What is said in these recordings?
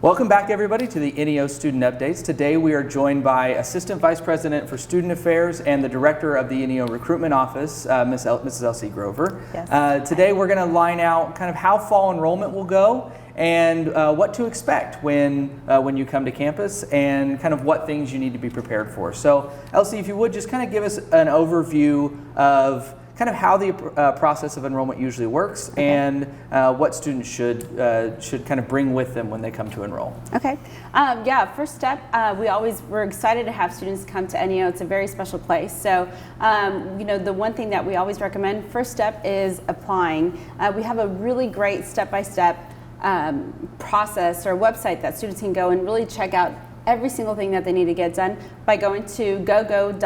Welcome back, everybody, to the NEO Student Updates. Today we are joined by Assistant Vice President for Student Affairs and the Director of the NEO Recruitment Office, Mrs. Elsie Grover. Yes. Today we're going to line out kind of how fall enrollment will go and what to expect when you come to campus and kind of what things you need to be prepared for. So, Elsie, if you would, just kind of give us an overview of kind of how the process of enrollment usually works, okay, and what students should kind of bring with them when they come to enroll. Okay. Yeah, first step, we're excited to have students come to NEO. It's a very special place. So, the one thing that we always recommend, first step is applying. We have a really great step-by-step process or website that students can go and really check out every single thing that they need to get done by going to gogo.neo.edu,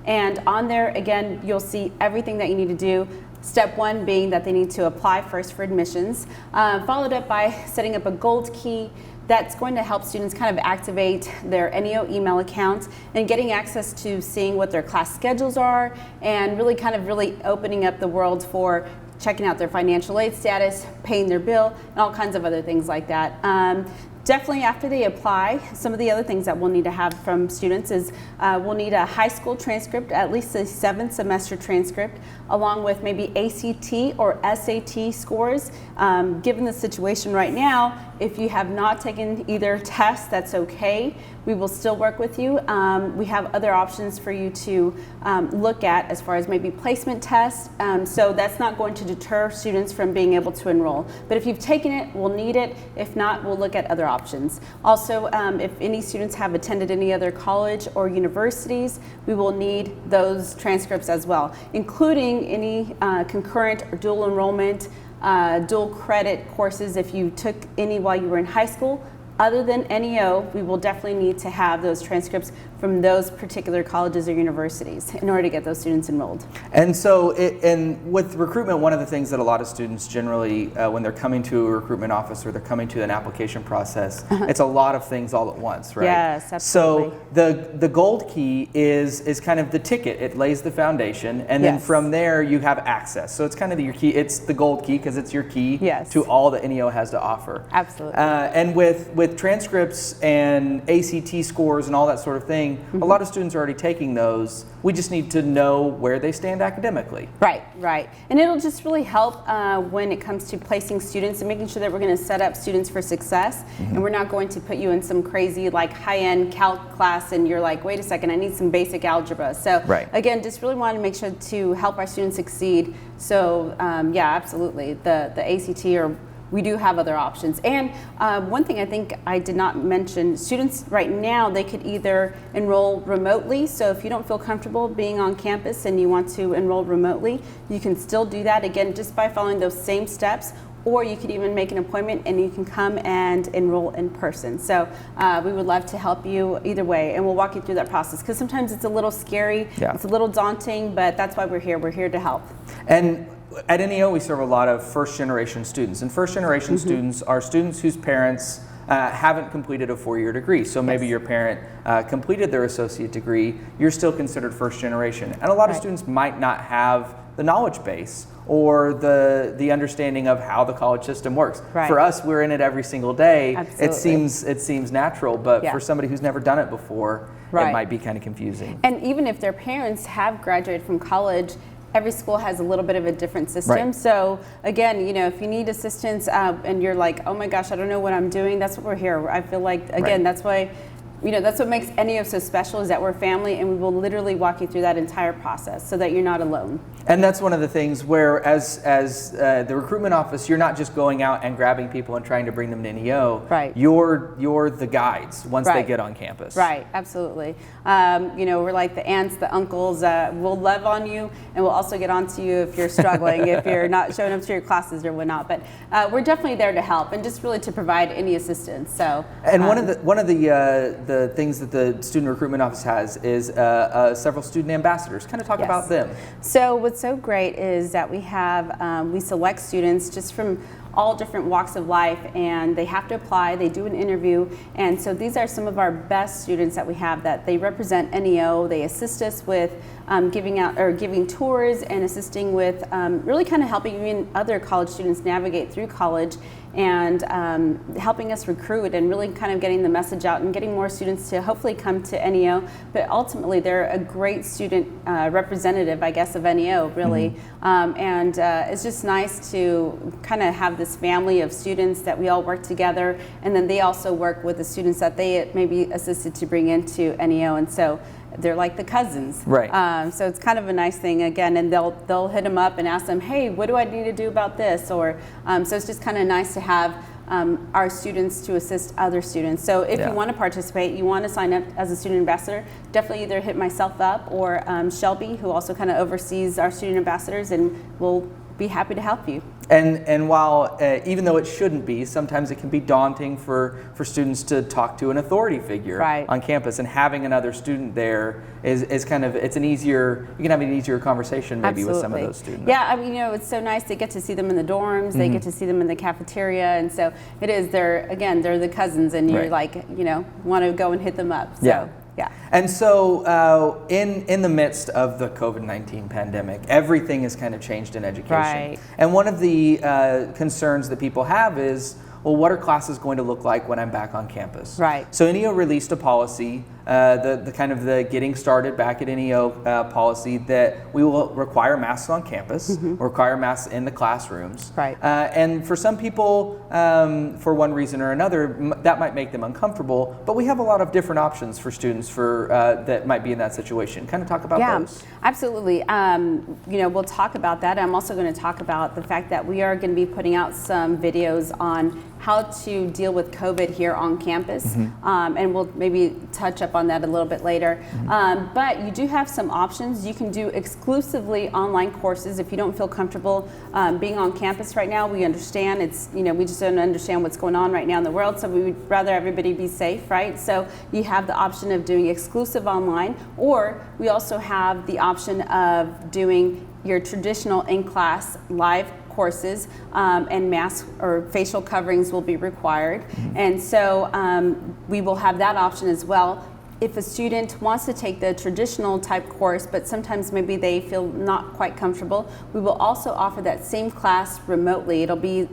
and on there again you'll see everything that you need to do. Step one being that they need to apply first for admissions, followed up by setting up a gold key that's going to help students kind of activate their NEO email account and getting access to seeing what their class schedules are and really opening up the world for checking out their financial aid status, paying their bill, and all kinds of other things like that. Definitely after they apply, some of the other things that we'll need to have from students is we'll need a high school transcript, at least a 7th semester transcript, along with maybe ACT or SAT scores. Given the situation right now, if you have not taken either test, that's okay. We will still work with you. We have other options for you to look at as far as maybe placement tests. So that's not going to deter students from being able to enroll. But if you've taken it, we'll need it. If not, we'll look at other options. Also, if any students have attended any other college or universities, we will need those transcripts as well, including any concurrent or dual enrollment, dual credit courses if you took any while you were in high school. Other than NEO, we will definitely need to have those transcripts from those particular colleges or universities in order to get those students enrolled. And so, with recruitment, one of the things that a lot of students generally, when they're coming to a recruitment office or they're coming to an application process, it's a lot of things all at once, right? Yes, absolutely. So the gold key is kind of the ticket. It lays the foundation, and then from there you have access. So it's kind of your key. It's the gold key because it's your key to all that NEO has to offer. Absolutely. And with transcripts and ACT scores and all that sort of thing, a lot of students are already taking those. We just need to know where they stand academically. Right. And it'll just really help when it comes to placing students and making sure that we're going to set up students for success, and we're not going to put you in some crazy like high-end calc class and you're like, wait a second, I need some basic algebra. So again, just really want to make sure to help our students succeed. So yeah, absolutely. The ACT or we do have other options. And one thing I think I did not mention, students right now, they could either enroll remotely. So if you don't feel comfortable being on campus and you want to enroll remotely, you can still do that, again, just by following those same steps. Or you could even make an appointment and you can come and enroll in person. So we would love to help you either way, and we'll walk you through that process, because sometimes it's a little scary, it's a little daunting, but that's why we're here. We're here to help. And at NEO, we serve a lot of first-generation students, and first-generation students are students whose parents haven't completed a 4-year degree. So maybe your parent completed their associate degree, you're still considered first-generation. And a lot of students might not have the knowledge base or the understanding of how the college system works. For us, we're in it every single day. It seems natural, but for somebody who's never done it before, it might be kind of confusing. And even if their parents have graduated from college, every school has a little bit of a different system. So again, if you need assistance and you're like, oh my gosh, I don't know what I'm doing, that's what we're here. I feel like, again, that's why, that's what makes NEO so special, is that we're family, and we will literally walk you through that entire process so that you're not alone. And that's one of the things where, as the recruitment office, you're not just going out and grabbing people and trying to bring them to NEO. You're the guides once they get on campus. Absolutely. We're like the aunts, the uncles. We'll love on you, and we'll also get on to you if you're struggling, if you're not showing up to your classes or whatnot. But we're definitely there to help and just really to provide any assistance. So. And one of the things that the student recruitment office has is several student ambassadors. Kind of talk about them. So what's so great is that we have, we select students just from all different walks of life, and they have to apply, they do an interview, and so these are some of our best students that we have, that they represent NEO, they assist us with giving tours and assisting with really kind of helping even other college students navigate through college, and helping us recruit and really kind of getting the message out and getting more students to hopefully come to NEO. But ultimately, they're a great student representative, I guess, of NEO, really. And it's just nice to kind of have this family of students that we all work together, and then they also work with the students that they maybe assisted to bring into NEO, and so they're like the cousins. Right. So it's kind of a nice thing again, and they'll hit them up and ask them, hey, what do I need to do about this? Or so it's just kind of nice to have our students to assist other students. So if you want to participate, you want to sign up as a student ambassador, definitely either hit myself up or Shelby, who also kind of oversees our student ambassadors, and we'll be happy to help you. And while, even though it shouldn't be, sometimes it can be daunting for students to talk to an authority figure on campus, and having another student there is kind of, it's an easier, you can have an easier conversation maybe with some of those students. Yeah, I mean, it's so nice to get to see them in the dorms, they get to see them in the cafeteria, and so it is, they're the cousins, and you're like, want to go and hit them up. So. Yeah. And so in the midst of the COVID-19 pandemic, everything has kind of changed in education. Right. And one of the concerns that people have is, well, what are classes going to look like when I'm back on campus? Right. So NEO released a policy, the kind of the getting started back at NEO policy, that we will require masks on campus, require masks in the classrooms. Right. And for some people, for one reason or another, that might make them uncomfortable, but we have a lot of different options for students that might be in that situation. Kind of talk about those. Absolutely. We'll talk about that. I'm also going to talk about the fact that we are going to be putting out some videos on how to deal with COVID here on campus, and we'll maybe touch up on that a little bit later. But you do have some options. You can do exclusively online courses if you don't feel comfortable being on campus right now. We understand we just don't understand what's going on right now in the world, so we would rather everybody be safe, right? So you have the option of doing exclusive online, or we also have the option of doing your traditional in-class live courses, and mask or facial coverings will be required. And so we will have that option as well. If a student wants to take the traditional type course, but sometimes maybe they feel not quite comfortable, we will also offer that same class remotely. It'll be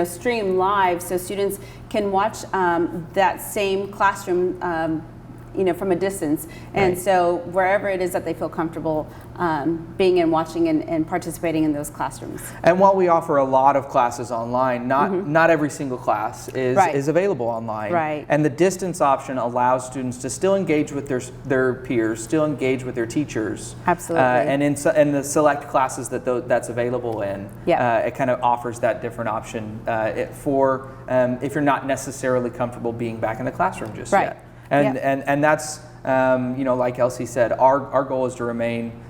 streamed live, so students can watch that same classroom from a distance. And so wherever it is that they feel comfortable being and watching and participating in those classrooms. And while we offer a lot of classes online, not every single class is available online. Right. And the distance option allows students to still engage with their peers, still engage with their teachers. Absolutely. And in the select classes that's available in, it kind of offers that different option for if you're not necessarily comfortable being back in the classroom just yet. And that's, like Elsie said, our goal is to remain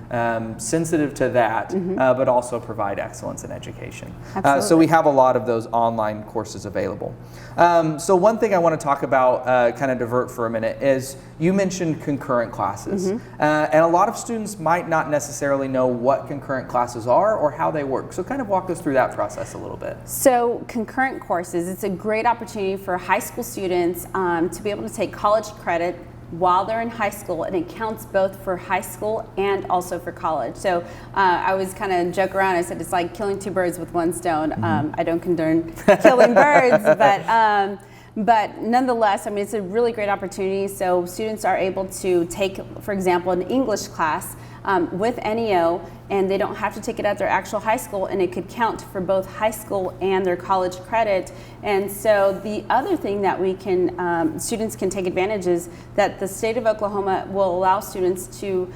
sensitive to that, but also provide excellence in education. So we have a lot of those online courses available. So one thing I want to talk about, kind of divert for a minute, is you mentioned concurrent classes. And a lot of students might not necessarily know what concurrent classes are or how they work. So kind of walk us through that process a little bit. So concurrent courses, it's a great opportunity for high school students to be able to take college credit while they're in high school, and it counts both for high school and also for college. So I always kind of joke around, I said it's like killing two birds with one stone. I don't condone killing birds, but nonetheless, I mean, it's a really great opportunity. So students are able to take, for example, an English class with NEO, and they don't have to take it at their actual high school, and it could count for both high school and their college credit. And so the other thing that we can, students can take advantage is that the state of Oklahoma will allow students to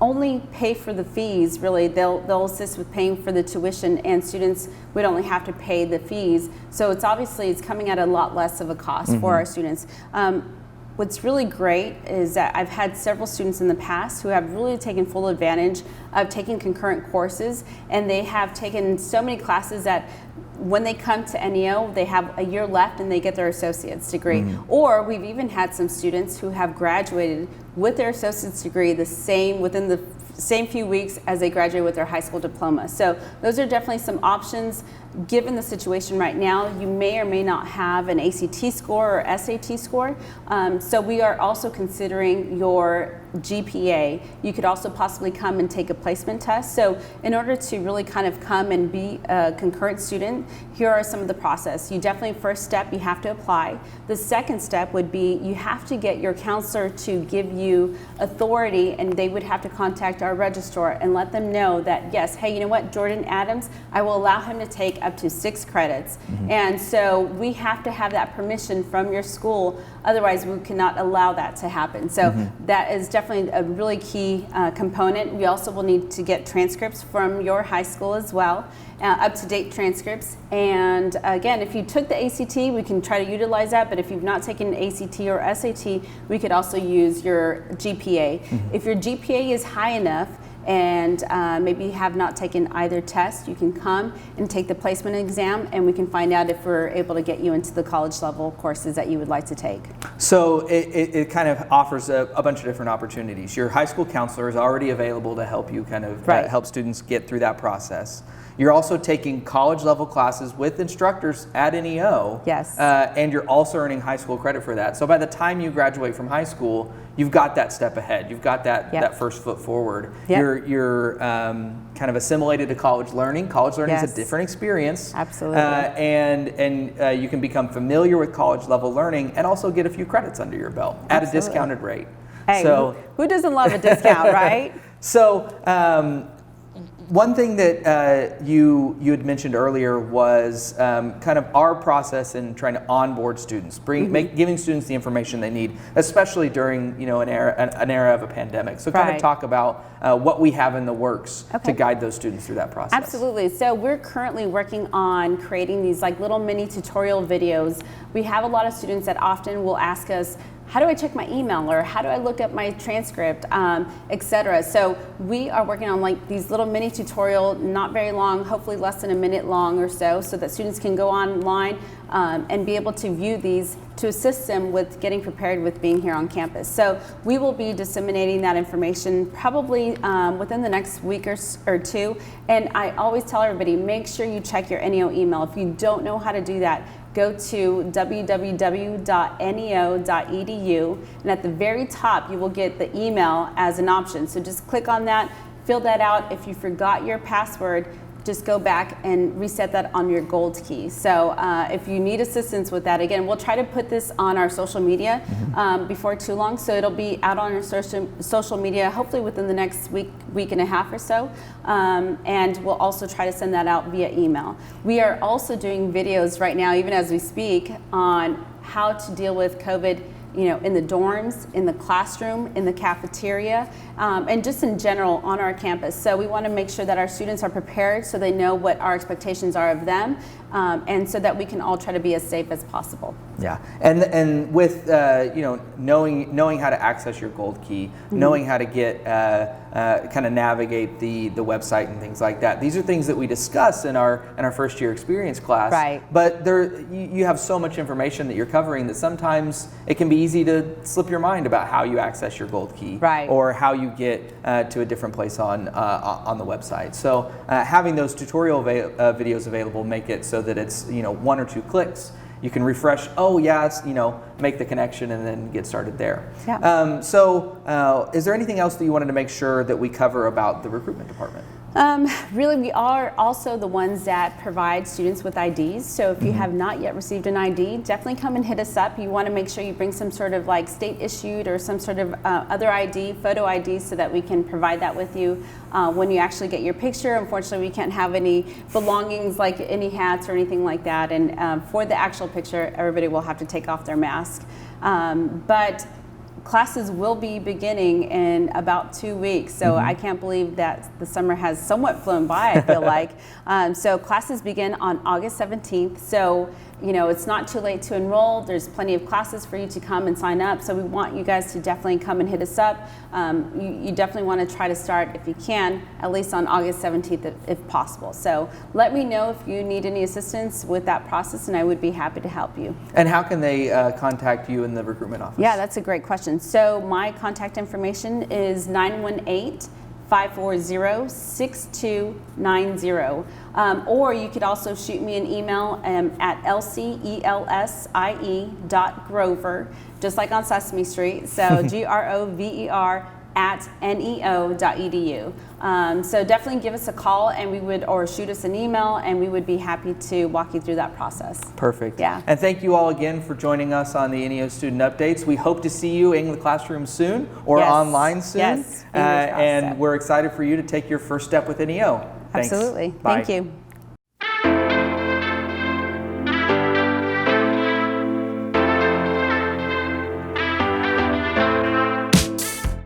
only pay for the fees, really. They'll assist with paying for the tuition, and students would only have to pay the fees. So it's coming at a lot less of a cost for our students. What's really great is that I've had several students in the past who have really taken full advantage of taking concurrent courses, and they have taken so many classes that when they come to NEO, they have a year left and they get their associate's degree. Or we've even had some students who have graduated with their associate's degree within the same few weeks as they graduate with their high school diploma. So those are definitely some options given the situation right now, you may or may not have an ACT score or SAT score. So we are also considering your GPA. You could also possibly come and take a placement test. So in order to really kind of come and be a concurrent student, here are some of the process. You definitely, first step, you have to apply. The second step would be you have to get your counselor to give you authority, and they would have to contact our registrar and let them know that, yes, hey, you know what, Jordan Adams, I will allow him to take up to 6 credits. And so we have to have that permission from your school, otherwise we cannot allow that to happen. So that is definitely a really key component. We also will need to get transcripts from your high school as well, up-to-date transcripts. And again, if you took the ACT, we can try to utilize that, but if you've not taken ACT or SAT, we could also use your GPA. If your GPA is high enough, and maybe have not taken either test, you can come and take the placement exam, and we can find out if we're able to get you into the college level courses that you would like to take. So it kind of offers a bunch of different opportunities. Your high school counselor is already available to help you kind of help students get through that process. You're also taking college level classes with instructors at NEO. Yes. And you're also earning high school credit for that. So by the time you graduate from high school, you've got that step ahead. You've got that first foot forward. You're kind of assimilated to college learning. College learning is a different experience. Absolutely. And you can become familiar with college level learning and also get a few credits under your belt at a discounted rate. Hey, so, who doesn't love a discount, right? So one thing that you had mentioned earlier was kind of our process in trying to onboard students, giving students the information they need, especially during an era of a pandemic. So kind of talk about what we have in the works to guide those students through that process. Absolutely. So we're currently working on creating these like little mini tutorial videos. We have a lot of students that often will ask us, how do I check my email, or how do I look up my transcript, etc. So we are working on like these little mini tutorial, not very long, hopefully less than a minute long or so that students can go online and be able to view these to assist them with getting prepared with being here on campus. So we will be disseminating that information probably within the next week or two. And I always tell everybody, make sure you check your NEO email. If you don't know how to do that, go to www.neo.edu, and at the very top you will get the email as an option. So just click on that, fill that out. If you forgot your password, just go back and reset that on your gold key. So if you need assistance with that, again, we'll try to put this on our social media before too long. So it'll be out on our social media, hopefully within the next week and a half or so. And we'll also try to send that out via email. We are also doing videos right now, even as we speak, on how to deal with COVID in the dorms, in the classroom, in the cafeteria, and just in general on our campus. So we want to make sure that our students are prepared so they know what our expectations are of them, and so that we can all try to be as safe as possible. Yeah, and with knowing how to access your gold key, knowing how to get kind of navigate the website and things like that. These are things that we discuss in our first year experience class. Right. But you have so much information that you're covering that sometimes it can be easy to slip your mind about how you access your gold key, right, or how you get to a different place on the website. So having those tutorial videos available make it so that it's 1 or 2 clicks. You can refresh, make the connection and then get started there. Yeah. So is there anything else that you wanted to make sure that we cover about the recruitment department? Really, we are also the ones that provide students with IDs. So if you have not yet received an ID, definitely come and hit us up. You want to make sure you bring some sort of like state issued or some sort of other ID, photo ID, so that we can provide that with you when you actually get your picture. Unfortunately, we can't have any belongings like any hats or anything like that. And for the actual picture, everybody will have to take off their mask. But classes will be beginning in about 2 weeks, so I can't believe that the summer has somewhat flown by, I feel like. So classes begin on August 17th, so it's not too late to enroll. There's plenty of classes for you to come and sign up, so we want you guys to definitely come and hit us up. You definitely want to try to start, if you can, at least on August 17th if possible. So let me know if you need any assistance with that process, and I would be happy to help you. And how can they contact you in the recruitment office? Yeah, that's a great question. So my contact information is 918-586-8255. 540-6290. Or you could also shoot me an email at elsie.grover, just like on Sesame Street. So GROVER @neo.edu. So definitely give us a call and or shoot us an email, and we would be happy to walk you through that process. Perfect. Yeah. And thank you all again for joining us on the NEO Student Updates. We hope to see you in the classroom soon or Yes. online soon. Yes. Fingers crossed. And we're excited for you to take your first step with NEO. Thanks. Absolutely. Bye. Thank you.